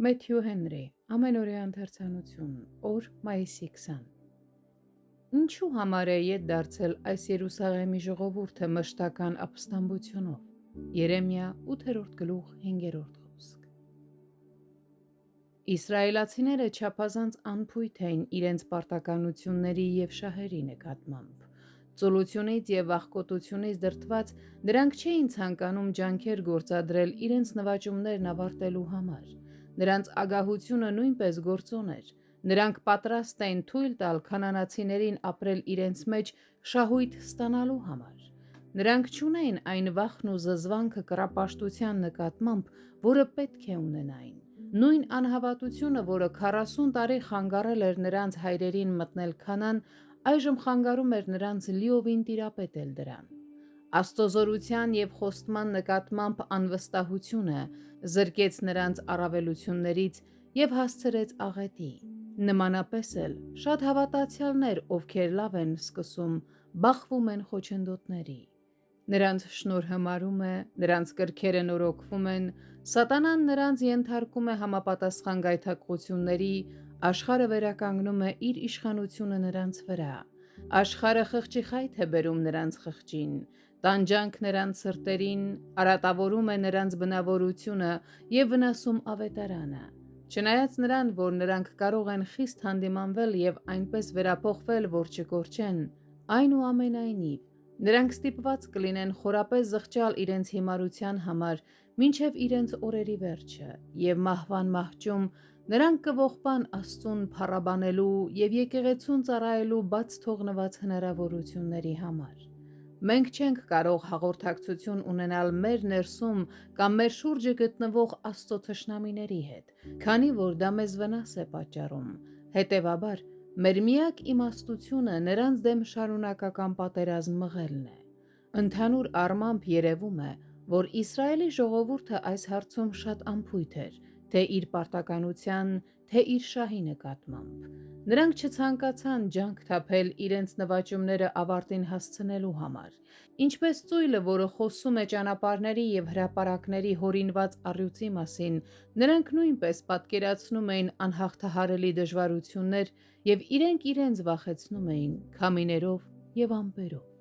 Մեթյու Հենրի, ամենօրյա ընթերցանություն, օր մայիսի 20։ Ինչու համար է ետ դարձել այս Երուսաղեմի ժողովուրդը մշտական ապստամբությունով։ Երեմիա 8-րդ գլուխ 5-րդ խոսք։ Իսրայելացիները չափազանց անփույթ էին իրենց պարտականությունների և շահերի նկատմամբ։ Ծուլությունից և աղքոտությունից դրդված նրանք չէին ցանկանում ջանքեր գործադրել իրենց նվաճումներն ավարտելու համար։ Նրանց ագահությունը նույնպես գործոն էր։ Նրանք պատրաստ էին թույլ տալ քանանացիներին ապրել իրենց մեջ շահույթ ստանալու համար։ Նրանք չունեին այն վախն ու զզվանքը կռապաշտության նկատմամբ, որը պետք է ունենային։ Նույն անհավատությունը, որը 40 տարի խանգարել էր նրանց հայրերին մտնել Քանան, այժմ խանգարում էր նրանց լիովին տիրապետել դրան։ Աստծոզորության և խոստման նկատմամբ անվստահությունը զրկեց նրանց առավելություններից և հասցրեց աղետի։ Նմանապես էլ շատ հավատացյալներ, ովքեր լավ են սկսում, բախվում են խոչընդոտների։ Նրանց շնորհը մարում է, նրանց կրքերը նորոգվում են, սատանան նրանց ենթարկում է համապատասխան գայթակղությունների, աշխարհը վերականգնում է իր իշխանությունը նրանց վրա։ Աշխարհը խղճի խայթ է բերում նրանց խղճին, տանջանք նրանց սրտերին, արատավորում է նրանց բնավորությունը և վնասում ավետարանը։ Չնայած նրան, որ նրանք կարող են խիստ հանդիմանվել և այնպես վերափոխվել, որ չկորչեն, այնուամենայնիվ, նրանք ստիպված կլինեն խորապես զղջալ իրենց հիմարության համար մինչև իրենց օրերի վերջը, և մահվան մահճում նրանք կողբան Աստծուն փառաբանելու և եկեղեցուն ծառայելու բաց թողնված հնարավորությունների համար։ Մենք չենք կարող հաղորդակցություն ունենալ մեր ներսում կամ մեր շուրջը գտնվող Աստծո թշնամիների հետ, քանի որ դա մեզ վնաս է պատճառում։ Հետևաբար, մեր միակ իմաստությունը նրանց դեմ շարունակական պատերազմ մղելն է։ Ընդհանուր առմամբ երևում է, որ Իսրայելի ժողովուրդը այս հարցում շատ անփույթ էր, թե իր պարտականության, թե իր շահի նկատմամբ։ Նրանք չցանկացան ջանք թափել իրենց նվաճումները ավարտին հասցնելու համար։ Ինչպես ծույլը, որը խոսում է ճանապարհների և հրապարակների հորինված առյուծի մասին, նրանք նույնպես պատկերացնում էին անհաղթահարելի դժվարություններ և իրենք իրենց վախեցնում էին քամիներով և ամպերով։